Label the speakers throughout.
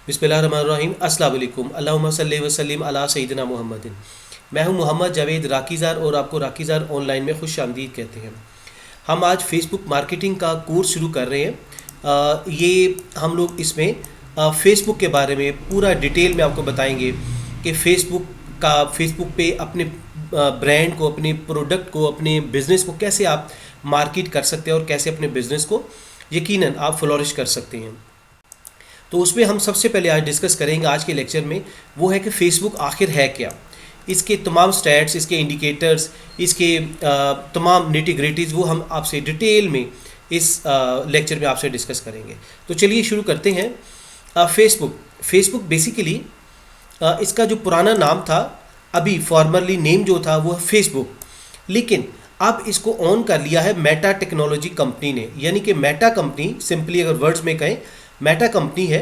Speaker 1: बिस्मिल्लाहिर्रहमानिर्रहीम। अस्सलाम वालेकुम। अल्लाहुम्मा सल्ली व सल्लिम अला सय्यिदिना मुहम्मदिन। मैं हूं मोहम्मद जावेद राकीज़ार और आपको राकीज़ार ऑनलाइन में खुश आमदीद कहते हैं। हम आज फेसबुक मार्केटिंग का कोर्स शुरू कर रहे हैं। ये हम लोग इसमें फेसबुक के बारे में पूरा डिटेल में आपको बताएंगे कि फेसबुक पे अपने ब्रांड को, अपने प्रोडक्ट को, अपने बिज़नेस को कैसे आप मार्केट कर सकते हैं और कैसे अपने बिज़नेस को यकीनन आप फ्लोरिश कर सकते हैं। तो उसमें हम सबसे पहले आज डिस्कस करेंगे आज के लेक्चर में, वो है कि फ़ेसबुक आखिर है क्या, इसके तमाम स्टैट्स, इसके इंडिकेटर्स, इसके तमाम निटी-ग्रिटीज़ वो हम आपसे डिटेल में इस लेक्चर में आपसे डिस्कस करेंगे। तो चलिए शुरू करते हैं। फेसबुक बेसिकली इसका जो पुराना नाम था, अभी फॉर्मरली नेम जो था वो है फेसबुक, लेकिन अब इसको ऑन कर लिया है मेटा टेक्नोलॉजी कंपनी ने। यानी कि मेटा कंपनी, सिंपली अगर वर्ड्स में कहें, मेटा कंपनी है,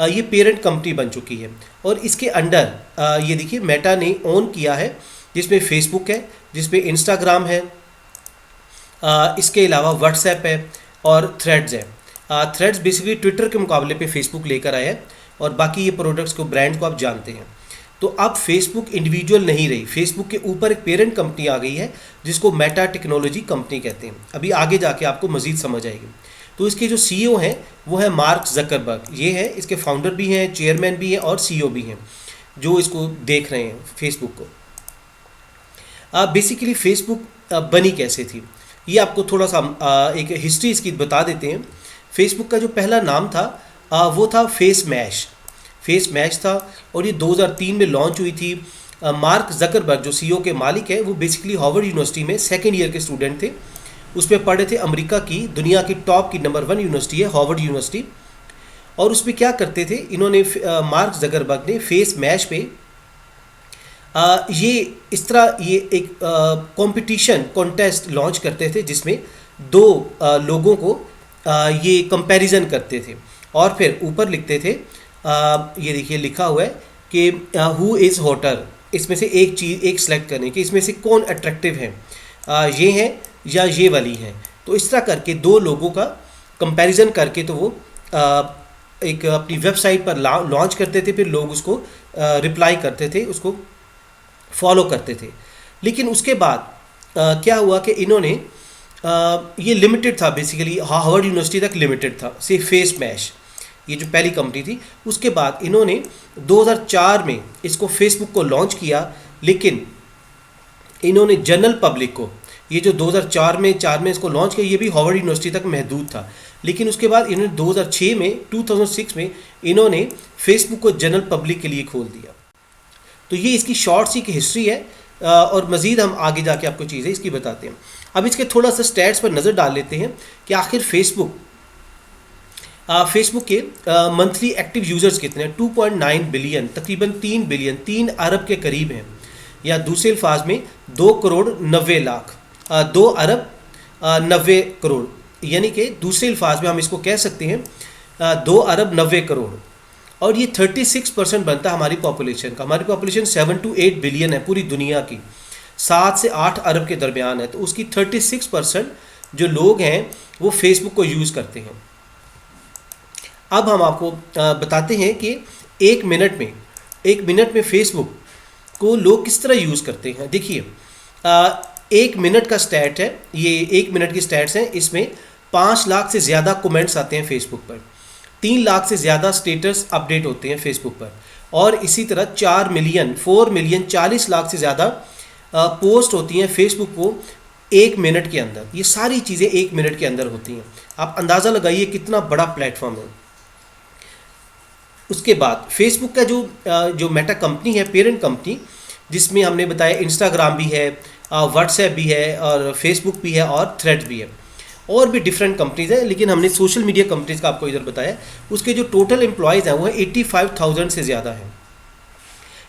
Speaker 1: ये पेरेंट कंपनी बन चुकी है। और इसके अंडर ये देखिए मेटा ने ओन किया है, जिसमें फेसबुक है, जिसमें इंस्टाग्राम है, इसके अलावा व्हाट्सएप है और थ्रेड्स है। थ्रेड्स बेसिकली ट्विटर के मुकाबले पे फेसबुक लेकर आया है, और बाकी ये प्रोडक्ट्स को, ब्रांड को आप जानते हैं। तो अब फेसबुक इंडिविजुअल नहीं रही, फेसबुक के ऊपर एक पेरेंट कंपनी आ गई है जिसको मेटा टेक्नोलॉजी कंपनी कहते हैं। अभी आगे जाके आपको मज़ीद समझ आएगी। तो इसके जो सीईओ हैं वो है मार्क ज़करबर्ग। ये है, इसके फाउंडर भी हैं, चेयरमैन भी हैं और सीईओ भी हैं जो इसको देख रहे हैं फेसबुक को। बेसिकली फेसबुक बनी कैसे थी, ये आपको थोड़ा सा एक हिस्ट्री इसकी बता देते हैं। फेसबुक का जो पहला नाम था वो था फेस मैश था, और ये 2003 में लॉन्च हुई थी। मार्क ज़करबर्ग जो सीईओ के मालिक है, वो बेसिकली हार्वर्ड यूनिवर्सिटी में सेकेंड ईयर के स्टूडेंट थे। उसमें पढ़े थे, अमेरिका की दुनिया की टॉप की नंबर 1 यूनिवर्सिटी है हार्वर्ड यूनिवर्सिटी। और उसमें क्या करते थे इन्होंने, मार्क ज़करबर्ग ने फेस मैश पे ये इस तरह ये एक कॉन्टेस्ट लॉन्च करते थे, जिसमें दो लोगों को ये कंपैरिजन करते थे, और फिर ऊपर लिखते थे, ये देखिए लिखा हुआ है कि हु इज़ हॉटर। इसमें से एक चीज़ एक सेलेक्ट करने की, इसमें से कौन अट्रैक्टिव है, ये हैं या ये वाली हैं। तो इस तरह करके दो लोगों का कंपैरिजन करके तो वो एक अपनी वेबसाइट पर लॉन्च करते थे, फिर लोग उसको रिप्लाई करते थे, उसको फॉलो करते थे। लेकिन उसके बाद क्या हुआ कि इन्होंने ये लिमिटेड था, बेसिकली हार्वर्ड यूनिवर्सिटी तक लिमिटेड था, सिर्फ फेस मैश, ये जो पहली कंपनी थी। उसके बाद इन्होंने 2004 में इसको फेसबुक को लॉन्च किया, लेकिन इन्होंने जनरल पब्लिक को, ये जो 2004 में इसको लॉन्च किया, ये भी हार्वर्ड यूनिवर्सिटी तक महदूद था। लेकिन उसके बाद इन्होंने 2006 में इन्होंने फेसबुक को जनरल पब्लिक के लिए खोल दिया। तो ये इसकी शॉर्ट सी की हिस्ट्री है, और मज़ीद हम आगे जाके आपको चीज़ें इसकी बताते हैं। अब इसके थोड़ा सा स्टैट्स पर नज़र डाल लेते हैं कि आखिर फेसबुक के मंथली एक्टिव यूज़र्स कितने हैं। 2.9 बिलियन, तकरीबन 3 बिलियन, 3 अरब के करीब हैं, या दूसरे अल्फाज में 2 करोड़ 90 लाख, 2 अरब 90 करोड़, यानी कि दूसरे अल्फाज में हम इसको कह सकते हैं 2 अरब 90 करोड़। और ये 36% बनता है हमारी पॉपुलेशन का। हमारी पॉपुलेशन 7 to 8 बिलियन है पूरी दुनिया की, 7 से 8 अरब के दरमियान है। तो उसकी 36% जो लोग हैं वो फेसबुक को यूज़ करते हैं। अब हम आपको बताते हैं कि एक मिनट में फेसबुक को लोग किस तरह यूज़ करते हैं। देखिए, 1 मिनट का स्टैट है, ये 1 मिनट की स्टैट्स हैं। इसमें 5 लाख से ज़्यादा कमेंट्स आते हैं फेसबुक पर, 3 लाख से ज़्यादा स्टेटस अपडेट होते हैं फेसबुक पर, और इसी तरह 4 मिलियन 40 लाख से ज़्यादा पोस्ट होती हैं फेसबुक को 1 मिनट के अंदर। ये सारी चीज़ें 1 मिनट के अंदर होती हैं। आप अंदाज़ा लगाइए कितना बड़ा प्लेटफॉर्म है। उसके बाद फेसबुक का जो मेटा कंपनी है, पेरेंट कंपनी, जिसमें हमने बताया इंस्टाग्राम भी है, व्हाट्सएप भी है, और फेसबुक भी है, और थ्रेड्स भी है, और भी डिफरेंट कंपनीज़ हैं। लेकिन हमने सोशल मीडिया कंपनीज़ का आपको इधर बताया। उसके जो टोटल एम्प्लॉयज़ हैं वो है 85,000 से ज़्यादा हैं।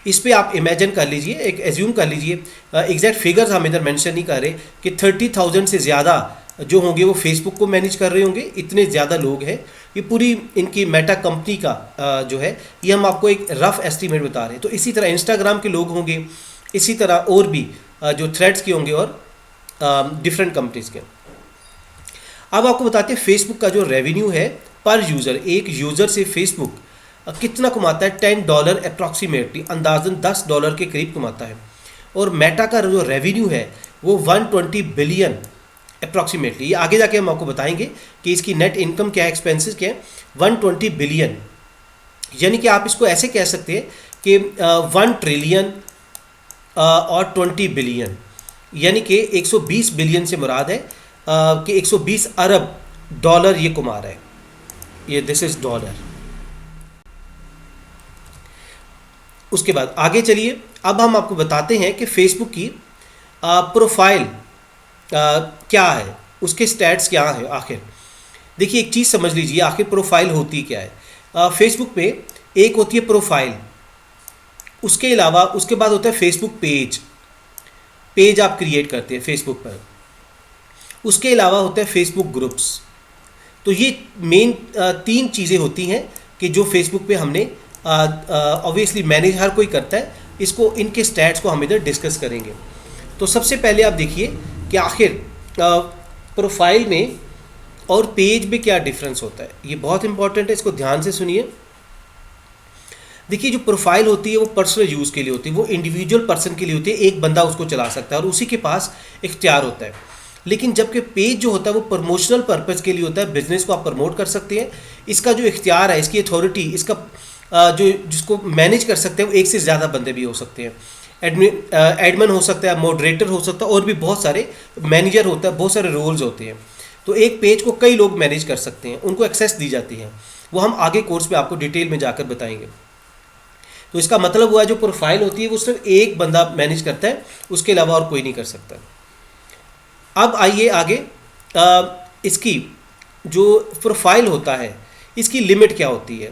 Speaker 1: इस पे आप इमेजिन कर लीजिए, एक एज्यूम कर लीजिए, एग्जैक्ट फिगर्स हम इधर मेंशन नहीं कर रहे, कि 30,000 से ज़्यादा जो होंगे वो फेसबुक को मैनेज कर रहे होंगे। इतने ज़्यादा लोग हैं। ये पूरी इनकी मेटा कंपनी का जो है, ये हम आपको एक रफ़ एस्टीमेट बता रहे हैं। तो इसी तरह इंस्टाग्राम के लोग होंगे, इसी तरह और भी जो थ्रेड्स के होंगे, और डिफरेंट कंपनीज़ के। अब आपको बताते हैं फेसबुक का जो रेवेन्यू है पर यूज़र, एक यूज़र से फेसबुक कितना कमाता है, $10 अप्रॉक्सीमेटली, अंदाजन $10 के करीब कमाता है। और मेटा का जो रेवेन्यू है वो 120 बिलियन अप्रॉक्सीमेटली, ये आगे जाके हम आपको बताएंगे कि इसकी नेट इनकम क्या है, एक्सपेंसेस क्या है। 120 बिलियन, यानी कि आप इसको ऐसे कह सकते हैं कि 1 ट्रिलियन और 20 बिलियन, यानी कि 120 बिलियन से मुराद है कि 120 अरब डॉलर ये कमा रहा है, ये दिस इज डॉलर। उसके बाद आगे चलिए, अब हम आपको बताते हैं कि फेसबुक की प्रोफाइल क्या है, उसके स्टैट्स क्या है। आखिर देखिए, एक चीज़ समझ लीजिए, आखिर प्रोफाइल होती क्या है। फेसबुक पे एक होती है प्रोफाइल, उसके अलावा उसके बाद होता है फेसबुक पेज, पेज आप क्रिएट करते हैं फेसबुक पर। उसके अलावा होता है फेसबुक ग्रुप्स। तो ये मेन 3 चीज़ें होती हैं कि जो फेसबुक पे हमने ऑब्वियसली मैनेज हर कोई करता है। इसको, इनके स्टैट्स को हम इधर डिस्कस करेंगे। तो सबसे पहले आप देखिए कि आखिर प्रोफाइल में और पेज में क्या डिफरेंस होता है। ये बहुत इंपॉर्टेंट है, इसको ध्यान से सुनिए। देखिए, जो प्रोफाइल होती है वो पर्सनल यूज़ के लिए होती है, वो इंडिविजुअल पर्सन के लिए होती है, एक बंदा उसको चला सकता है और उसी के पास इख्तियार होता है। लेकिन जबकि पेज जो होता है वो प्रमोशनल पर्पज़ के लिए होता है, बिजनेस को आप प्रमोट कर सकते हैं। इसका जो इख्तियार है, इसकी अथॉरिटी, इसका जो जिसको मैनेज कर सकते हैं वो एक से ज़्यादा बंदे भी हो सकते हैं। एडमिन हो सकता है, मॉडरेटर हो सकता है, और भी बहुत सारे मैनेजर होता है, बहुत सारे रोल्स होते हैं। तो एक पेज को कई लोग मैनेज कर सकते हैं, उनको एक्सेस दी जाती है। वो हम आगे कोर्स में आपको डिटेल में जाकर बताएंगे। तो इसका मतलब हुआ जो प्रोफाइल होती है वो सिर्फ एक बंदा मैनेज करता है, उसके अलावा और कोई नहीं कर सकता। अब आइए आगे, इसकी जो प्रोफाइल होता है इसकी लिमिट क्या होती है,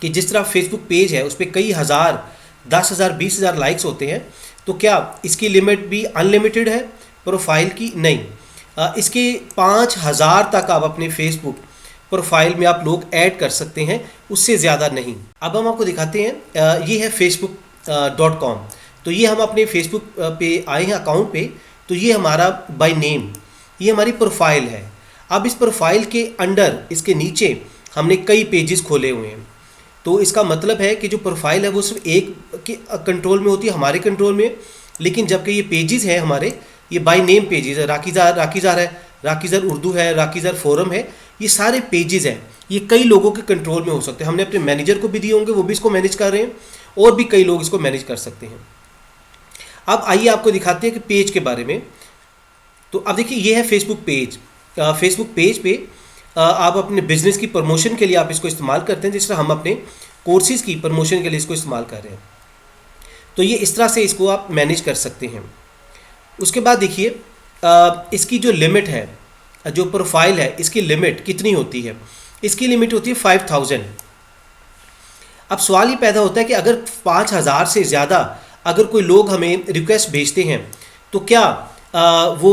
Speaker 1: कि जिस तरह फेसबुक पेज है उस पर कई हज़ार, 10,000, 20,000 लाइक्स होते हैं, तो क्या इसकी लिमिट भी अनलिमिटेड है प्रोफाइल की? नहीं। इसके 5,000 तक आप अपने फेसबुक प्रोफाइल में आप लोग ऐड कर सकते हैं, उससे ज़्यादा नहीं। अब हम आपको दिखाते हैं, ये है facebook.com। तो ये हम अपने फेसबुक पे आए हैं अकाउंट पे, तो ये हमारा बाय नेम, ये हमारी प्रोफाइल है। अब इस प्रोफाइल के अंडर, इसके नीचे हमने कई पेजेस खोले हुए हैं। तो इसका मतलब है कि जो प्रोफाइल है वो सिर्फ एक के कंट्रोल में होती है, हमारे कंट्रोल में। लेकिन जबकि ये पेजेस हैं हमारे, ये बाय नेम पेजेस है, राकीज़ार है, राकीज़ार उर्दू है, राकीज़ार फोरम है, ये सारे पेजेस हैं, ये कई लोगों के कंट्रोल में हो सकते हैं। हमने अपने मैनेजर को भी दिए होंगे, वो भी इसको मैनेज कर रहे हैं, और भी कई लोग इसको मैनेज कर सकते हैं। अब आइए आपको दिखाते हैं कि पेज के बारे में। तो अब देखिए, ये है फेसबुक पेज। फेसबुक पेज पे आप अपने बिजनेस की प्रमोशन के लिए आप इसको इस्तेमाल करते हैं, जिस तरह हम अपने कोर्सेज़ की प्रमोशन के लिए इसको इस्तेमाल कर रहे हैं। तो ये इस तरह से इसको आप मैनेज कर सकते हैं। उसके बाद देखिए, इसकी जो लिमिट है, जो प्रोफाइल है, इसकी लिमिट कितनी होती है? इसकी लिमिट होती है 5,000। अब सवाल ये पैदा होता है कि अगर 5,000 से ज़्यादा अगर कोई लोग हमें रिक्वेस्ट भेजते हैं, तो क्या वो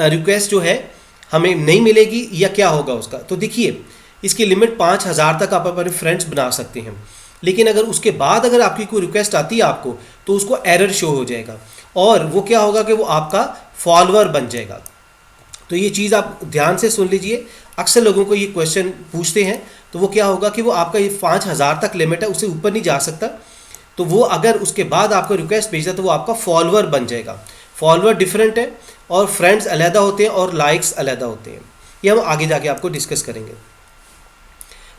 Speaker 1: रिक्वेस्ट जो है हमें नहीं मिलेगी या क्या होगा उसका? तो देखिए, इसकी लिमिट 5,000 तक आप अपने फ्रेंड्स बना सकते हैं। लेकिन अगर उसके बाद अगर आपकी कोई रिक्वेस्ट आती है आपको, तो उसको एरर शो हो जाएगा, और वो क्या होगा कि वो आपका फॉलोअर बन जाएगा। तो ये चीज़ आप ध्यान से सुन लीजिए। अक्सर लोगों को ये क्वेश्चन पूछते हैं, तो वो क्या होगा कि वो आपका ये 5,000 तक लिमिट है, उससे ऊपर नहीं जा सकता। तो वो अगर उसके बाद आपको रिक्वेस्ट भेजता है तो वो आपका फॉलोअर बन जाएगा। फॉलोअर डिफरेंट है और फ्रेंड्स अलहदा होते हैं और लाइक्स अलहदा होते हैं। ये हम आगे जाके आपको डिस्कस करेंगे।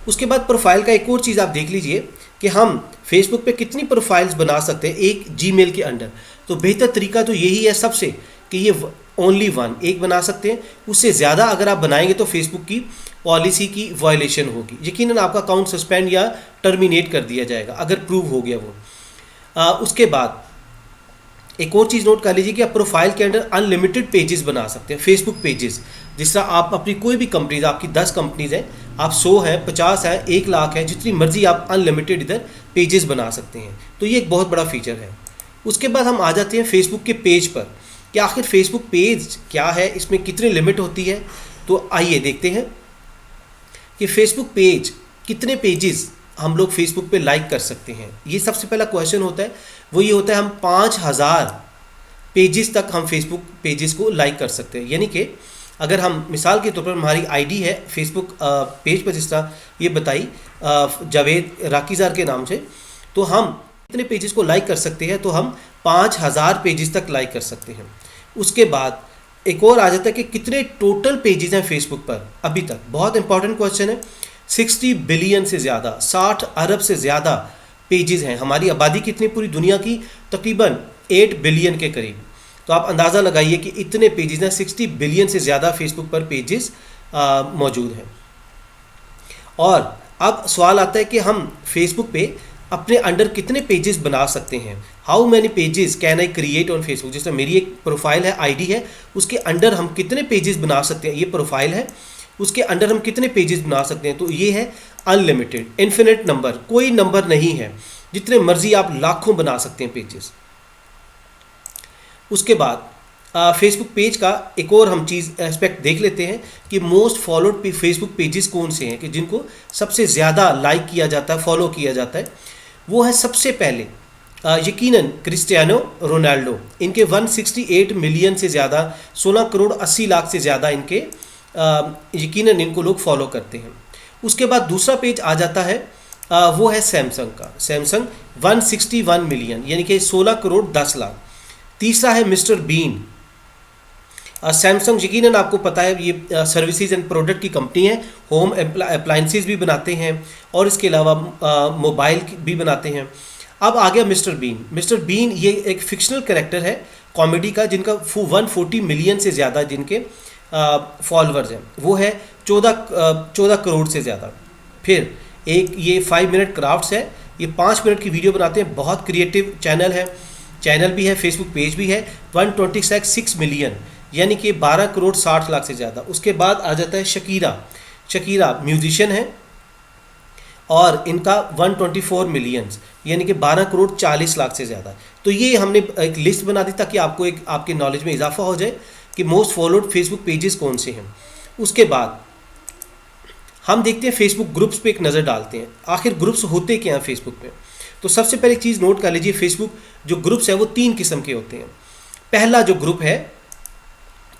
Speaker 1: उसके बाद प्रोफाइल का एक और चीज़ आप देख लीजिए कि हम फेसबुक पे कितनी प्रोफाइल्स बना सकते हैं एक जीमेल के अंडर। तो बेहतर तरीका तो यही है सबसे, कि ये ओनली वन, एक बना सकते हैं। उससे ज़्यादा अगर आप बनाएंगे तो फेसबुक की पॉलिसी की वायलेशन होगी, यकीनन आपका अकाउंट सस्पेंड या टर्मिनेट कर दिया जाएगा अगर प्रूव हो गया वो। उसके बाद एक और चीज़ नोट कर लीजिए कि आप प्रोफाइल के अंदर अनलिमिटेड पेजेस बना सकते हैं, फेसबुक पेजेस। जिस तरह आप अपनी कोई भी कंपनीज, आपकी 10 कंपनीज हैं, आप 100 हैं, 50 हैं, 1 लाख है, जितनी मर्जी आप अनलिमिटेड इधर पेजेस बना सकते हैं। तो ये एक बहुत बड़ा फीचर है। उसके बाद हम आ जाते हैं फेसबुक के पेज पर कि आखिर फेसबुक पेज क्या है, इसमें कितनी लिमिट होती है। तो आइए देखते हैं कि फेसबुक पेज, कितने पेजेस हम लोग फेसबुक पे लाइक कर सकते हैं। ये सबसे पहला क्वेश्चन होता है, वो ये होता है हम 5,000 पेजेस तक हम फेसबुक पेजेस को लाइक कर सकते हैं। यानी कि अगर हम मिसाल के तौर पर हमारी आईडी है फेसबुक पेज पर, जिस तरह ये बताई जावेद राकीज़ार के नाम से, तो हम कितने पेजेस को लाइक कर सकते हैं, तो हम 5000 पेजेस तक लाइक कर सकते हैं। उसके बाद एक और आ जाता है कि कितने टोटल पेजेस हैं फेसबुक पर अभी तक। बहुत इंपॉर्टेंट क्वेश्चन है। 60 बिलियन से ज़्यादा, 60 अरब से ज़्यादा पेजेस हैं। हमारी आबादी कितनी पूरी दुनिया की? तकरीबन 8 बिलियन के करीब। तो आप अंदाज़ा लगाइए कि इतने पेजेस हैं, 60 बिलियन से ज़्यादा फेसबुक पर पेजेस मौजूद हैं। और अब सवाल आता है कि हम फेसबुक पे अपने अंडर कितने पेजेस बना सकते हैं। How many pages can I create on Facebook. जिस तरह मेरी एक प्रोफाइल है, आईडी है, उसके अंडर हम कितने पेजेस बना सकते हैं। ये प्रोफाइल है, उसके अंडर हम कितने पेजेस बना सकते हैं। तो ये है अनलिमिटेड, इन्फिनिट नंबर, कोई नंबर नहीं है। जितने मर्जी आप लाखों बना सकते हैं पेजेस। उसके बाद फेसबुक पेज का एक और हम चीज़ एस्पेक्ट देख लेते हैं कि मोस्ट फॉलोड फेसबुक पेजेस कौन से हैं, कि जिनको सबसे ज़्यादा लाइक किया जाता है, फॉलो किया जाता है। वो है सबसे पहले यकीनन क्रिस्टियानो रोनाल्डो। इनके 168 मिलियन से ज़्यादा, 16 करोड़ 80 लाख से ज़्यादा इनके यकीनन इनको लोग फॉलो करते हैं। उसके बाद दूसरा पेज आ जाता है, वो है सैमसंग का। सैमसंग 161 मिलियन, यानी कि 16 करोड़ 10 लाख। तीसरा है मिस्टर बीन। सैमसंग यकीनन आपको पता है ये सर्विसेज एंड प्रोडक्ट की कंपनी है, होम अप्लाइंसेस भी बनाते हैं और इसके अलावा मोबाइल भी बनाते हैं। अब आ गया मिस्टर बीन। मिस्टर बीन ये एक फिक्शनल कैरेक्टर है कॉमेडी का, जिनका 140 मिलियन से ज़्यादा जिनके फॉलोअर्स हैं। वो है 14 करोड़ से ज़्यादा। फिर एक ये 5 मिनट क्राफ्ट्स है, ये 5 मिनट की वीडियो बनाते हैं, बहुत क्रिएटिव चैनल है, चैनल भी है, फेसबुक पेज भी है। 126 मिलियन, यानी कि 12 करोड़ 60 लाख से ज़्यादा। उसके बाद आ जाता है शकीरा। शकीरा म्यूजिशियन है और इनका 124 मिलियंस, यानी कि 12 करोड़ 40 लाख से ज़्यादा। तो ये हमने एक लिस्ट बना दी ताकि आपको एक आपके नॉलेज में इजाफा हो जाए कि मोस्ट फॉलोड फेसबुक पेजेस कौन से हैं। उसके बाद हम देखते हैं फेसबुक ग्रुप्स पे एक नज़र डालते हैं, आखिर ग्रुप्स होते क्या हैं फेसबुक पे। तो सबसे पहले चीज़ नोट कर लीजिए, फेसबुक जो ग्रुप्स है वो 3 किस्म के होते हैं। पहला जो ग्रुप है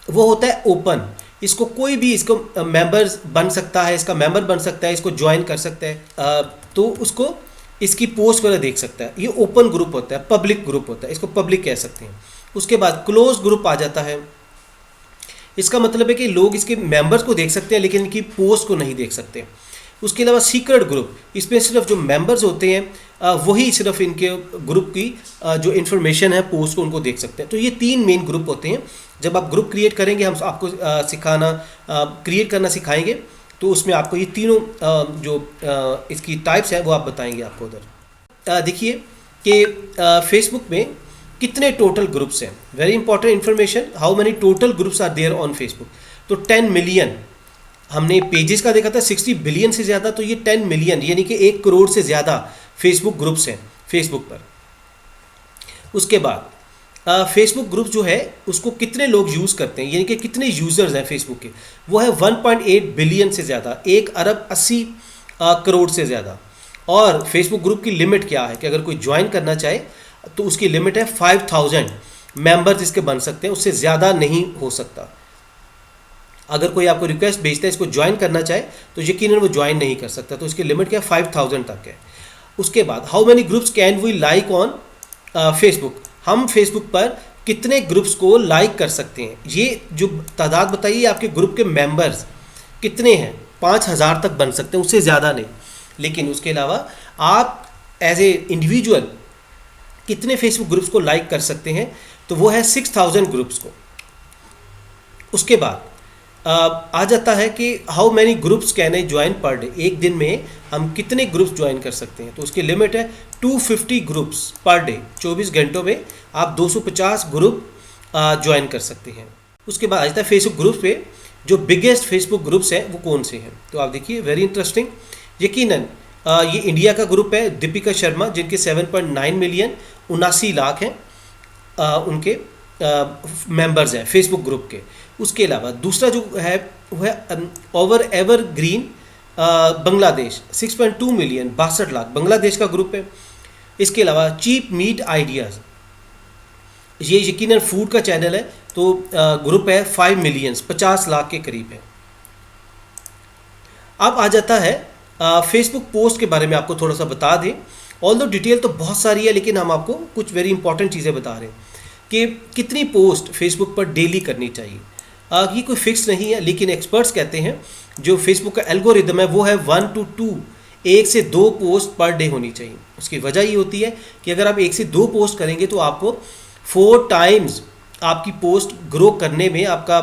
Speaker 1: वो होता है ओपन। इसको कोई भी इसको मेंबर्स बन सकता है, इसका मेंबर बन सकता है, इसको ज्वाइन कर सकता है, तो उसको इसकी पोस्ट वगैरह देख सकता है। ये ओपन ग्रुप होता है, पब्लिक ग्रुप होता है, इसको पब्लिक कह सकते हैं। उसके बाद क्लोज ग्रुप आ जाता है। इसका मतलब है कि लोग इसके मेंबर्स को देख सकते हैं लेकिन इनकी पोस्ट को नहीं देख सकते। उसके अलावा सीक्रेट ग्रुप, इसमें सिर्फ जो मेंबर्स होते हैं वही सिर्फ इनके ग्रुप की जो इन्फॉर्मेशन है, पोस्ट को उनको देख सकते हैं। तो ये 3 मेन ग्रुप होते हैं। जब आप ग्रुप क्रिएट करेंगे, हम आपको क्रिएट करना सिखाएंगे, तो उसमें आपको ये तीनों जो इसकी टाइप्स हैं वो आप बताएंगे आपको उधर। देखिए कि फेसबुक में कितने टोटल ग्रुप्स हैं। Very important information, how many total groups are there on Facebook. तो 10 मिलियन हमने पेजेस का देखा था, 60 बिलियन से ज़्यादा, तो ये 10 मिलियन यानी कि 1 करोड़ से ज़्यादा फेसबुक ग्रुप्स हैं फेसबुक पर। उसके बाद फेसबुक ग्रुप जो है उसको कितने लोग यूज़ करते हैं, यानी कि कितने यूज़र्स हैं फेसबुक के, वो है 1.8 बिलियन से ज़्यादा, 1 अरब 80 करोड़ से ज़्यादा। और फेसबुक ग्रुप की लिमिट क्या है कि अगर कोई ज्वाइन करना चाहे तो उसकी लिमिट है 5000 मेंबर्स इसके बन सकते हैं, उससे ज़्यादा नहीं हो सकता। अगर कोई आपको रिक्वेस्ट भेजता है इसको ज्वाइन करना चाहे तो यकीनन वो ज्वाइन नहीं कर सकता, तो इसकी लिमिट क्या 5000 तक है। उसके बाद how many groups can we like on Facebook. हम फेसबुक पर कितने ग्रुप्स को लाइक कर सकते हैं, ये जो तादाद बताइए आपके ग्रुप के मेंबर्स कितने हैं। 5000 तक बन सकते हैं, उससे ज़्यादा नहीं। लेकिन उसके अलावा आप एज ए इंडिविजुअल कितने फेसबुक ग्रुप्स को लाइक कर सकते हैं, तो वो है 6000 ग्रुप्स को। उसके बाद आ जाता है कि how many groups can I join per day. एक दिन में हम कितने ग्रुप्स ज्वाइन कर सकते हैं, तो उसकी लिमिट है 250 ग्रुप्स पर डे। 24 घंटों में आप 250 ग्रुप ज्वाइन कर सकते हैं। उसके बाद आ जाता है फेसबुक ग्रुप्स पे जो बिगेस्ट फेसबुक ग्रुप्स हैं वो कौन से हैं। तो आप देखिए वेरी इंटरेस्टिंग, यकीनन ये इंडिया का ग्रुप है, दीपिका शर्मा, जिनके 7.9 मिलियन 79 लाख हैं उनके मेंबर्स हैं फेसबुक ग्रुप के। उसके अलावा दूसरा जो है वो है over ever green Bangladesh, 6.2 million 62 lakh, Bangladesh का ग्रुप है। इसके अलावा चीप मीट आइडियाज़, ये यकीनन फूड का चैनल है, तो ग्रुप है 5 मिलियंस, 50 लाख के करीब है। अब आ जाता है फेसबुक पोस्ट के बारे में आपको थोड़ा सा बता दें। ऑल दो डिटेल तो बहुत सारी है, लेकिन हम आपको कुछ वेरी इंपॉर्टेंट चीज़ें बता रहे हैं कि कितनी पोस्ट फेसबुक पर डेली करनी चाहिए। ये कोई फिक्स नहीं है, लेकिन एक्सपर्ट्स कहते हैं जो फेसबुक का एल्गोरिदम है वो है 1 to 2, 1 से 2 पोस्ट पर डे होनी चाहिए। उसकी वजह ये होती है कि अगर आप 1 से 2 पोस्ट करेंगे तो आपको 4 टाइम्स आपकी पोस्ट ग्रो करने में, आपका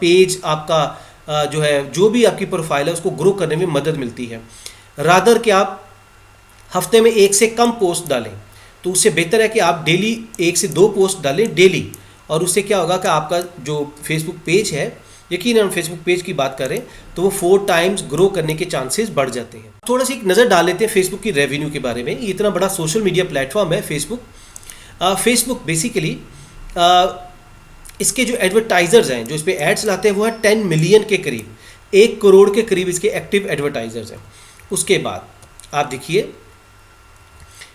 Speaker 1: पेज, आपका जो है जो भी आपकी प्रोफाइल है उसको ग्रो करने में मदद मिलती है। रादर कि आप हफ्ते में 1 से कम पोस्ट डालें, तो उससे बेहतर है कि आप डेली 1 से 2 पोस्ट डालें डेली। और उससे क्या होगा कि आपका जो फेसबुक पेज है, यकीन हम फेसबुक पेज की बात करें तो वो 4 टाइम्स ग्रो करने के चांसेस बढ़ जाते हैं। थोड़ा सी एक नज़र डाल लेते हैं फेसबुक की रेवेन्यू के बारे में। ये इतना बड़ा सोशल मीडिया प्लेटफॉर्म है फेसबुक। फेसबुक बेसिकली इसके जो एडवर्टाइजर्स हैं जो इस पर एड्स लाते हैं वो है 10 मिलियन के करीब, 1 करोड़ के करीब इसके एक्टिव एडवर्टाइजर्स हैं। उसके बाद आप देखिए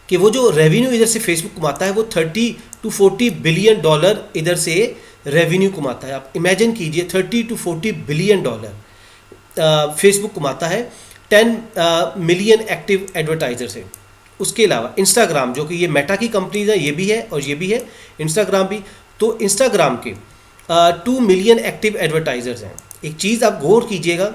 Speaker 1: कि वो जो रेवेन्यू इधर से फेसबुक कमाता है वो 30 to 40 बिलियन डॉलर इधर से रेवेन्यू कमाता है। आप इमेजिन कीजिए 30 to 40 बिलियन डॉलर फेसबुक कमाता है 10 मिलियन एक्टिव एडवर्टाइजर से। उसके अलावा इंस्टाग्राम, जो कि ये मेटा की कंपनीज है, ये भी है और ये भी है इंस्टाग्राम भी, तो इंस्टाग्राम के 2 मिलियन एक्टिव एडवर्टाइजर्स हैं। एक चीज़ आप गौर कीजिएगा,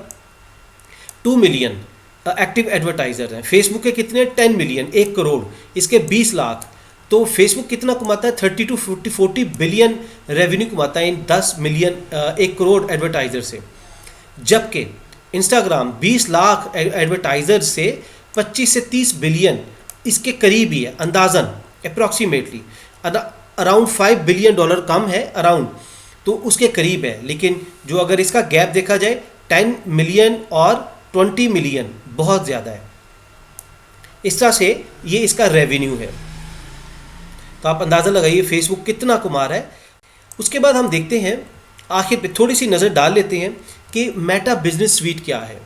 Speaker 1: 2 मिलियन एक्टिव एडवर्टाइजर हैं। फेसबुक के कितने? 10 मिलियन, 1 करोड़, इसके 20 लाख। तो फेसबुक कितना कमाता है? 30 to 40 बिलियन रेवेन्यू कमाता है इन 10 मिलियन 1 करोड़ एडवर्टाइजर से। जबकि इंस्टाग्राम 20 लाख एडवर्टाइजर से 25 से 30 बिलियन इसके करीब ही है, अंदाजन अप्रॉक्सीमेटली अराउंड 5 बिलियन डॉलर कम है अराउंड, तो उसके करीब है। लेकिन जो अगर इसका गैप देखा जाए 10 मिलियन और 20 मिलियन बहुत ज़्यादा है। इस तरह से ये इसका रेवेन्यू है। तो आप अंदाज़ा लगाइए फेसबुक कितना कमा रहा है। उसके बाद हम देखते हैं, आखिर पे थोड़ी सी नज़र डाल लेते हैं कि मेटा बिजनेस स्वीट क्या है।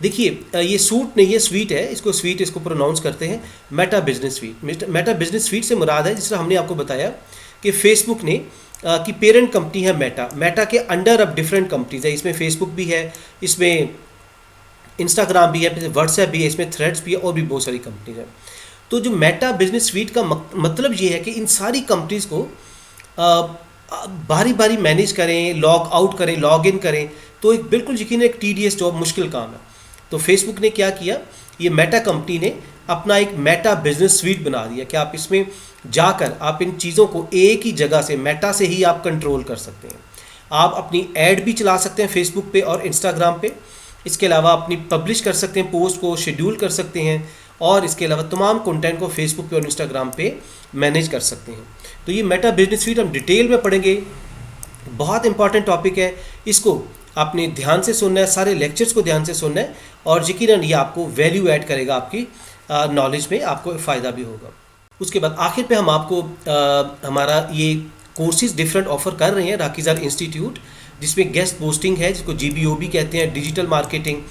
Speaker 1: देखिए ये सूट नहीं है, स्वीट है, इसको स्वीट इसको प्रोनाउंस करते हैं Meta business sweet. Meta business sweet से मुराद है, जिस तरह हमने आपको बताया कि फेसबुक ने की पेरेंट कंपनी है मेटा, मेटा के अंडर अब डिफरेंट कंपनीज है। इसमें फेसबुक भी है, इसमें इंस्टाग्राम भी है, व्हाट्सएप भी है, इसमें थ्रेड्स भी है और भी बहुत सारी कंपनीज हैं। तो जो मेटा बिजनेस स्वीट का मतलब ये है कि इन सारी कंपनीज को बारी बारी मैनेज करें, लॉग आउट करें, लॉग इन करें, तो एक बिल्कुल यकीन एक टीडीएस जॉब, मुश्किल काम है। तो फेसबुक ने क्या किया, ये मेटा कंपनी ने अपना एक मेटा बिजनेस स्वीट बना दिया कि आप इसमें जाकर आप इन चीज़ों को एक ही जगह से, मेटा से ही आप कंट्रोल कर सकते हैं। आप अपनी ऐड भी चला सकते हैं फेसबुक पे और इंस्टाग्राम पे। इसके अलावा अपनी पब्लिश कर सकते हैं, पोस्ट को शेड्यूल कर सकते हैं, और इसके अलावा तमाम कंटेंट को फेसबुक पे और इंस्टाग्राम पे मैनेज कर सकते हैं। तो ये मेटा बिजनेस स्वीट हम डिटेल में पढ़ेंगे, बहुत इंपॉर्टेंट टॉपिक है। इसको आपने ध्यान से सुनना है, सारे लेक्चर्स को ध्यान से सुनना है, और यकीनन ये आपको वैल्यू ऐड करेगा, आपकी नॉलेज में आपको फ़ायदा भी होगा। उसके बाद आखिर पे हम आपको हमारा ये कोर्सेज डिफरेंट ऑफर कर रहे हैं राकीज़ार इंस्टीट्यूट, जिसमें गेस्ट पोस्टिंग है, जिसको GBOB कहते हैं, digital marketing,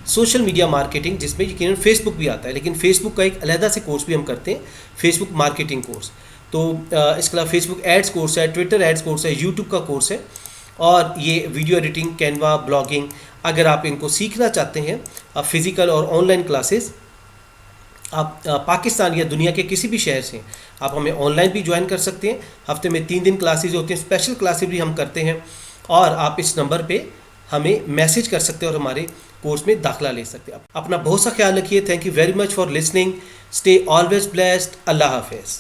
Speaker 1: social media marketing, जिसमें यकीनन फेसबुक भी आता है, लेकिन फेसबुक का एक अलहदा से कोर्स भी हम करते हैं, फेसबुक मार्केटिंग कोर्स। तो इसके अलावा फेसबुक एड्स कोर्स है, ट्विटर एड्स कोर्स है, यूट्यूब का कोर्स है, और ये वीडियो एडिटिंग, कैनवा, ब्लॉगिंग, अगर आप इनको सीखना चाहते हैं, आप फिज़िकल और ऑनलाइन क्लासेस आप पाकिस्तान या दुनिया के किसी भी शहर से आप हमें ऑनलाइन भी ज्वाइन कर सकते हैं। हफ्ते में 3 दिन क्लासेज होती हैं, स्पेशल क्लासेज भी हम करते हैं, और आप इस नंबर पे हमें मैसेज कर सकते हैं और हमारे कोर्स में दाखिला ले सकते हैं। अपना बहुत सा ख्याल रखिए। Thank you very much for listening. Stay always blessed. अल्लाह हाफिज़।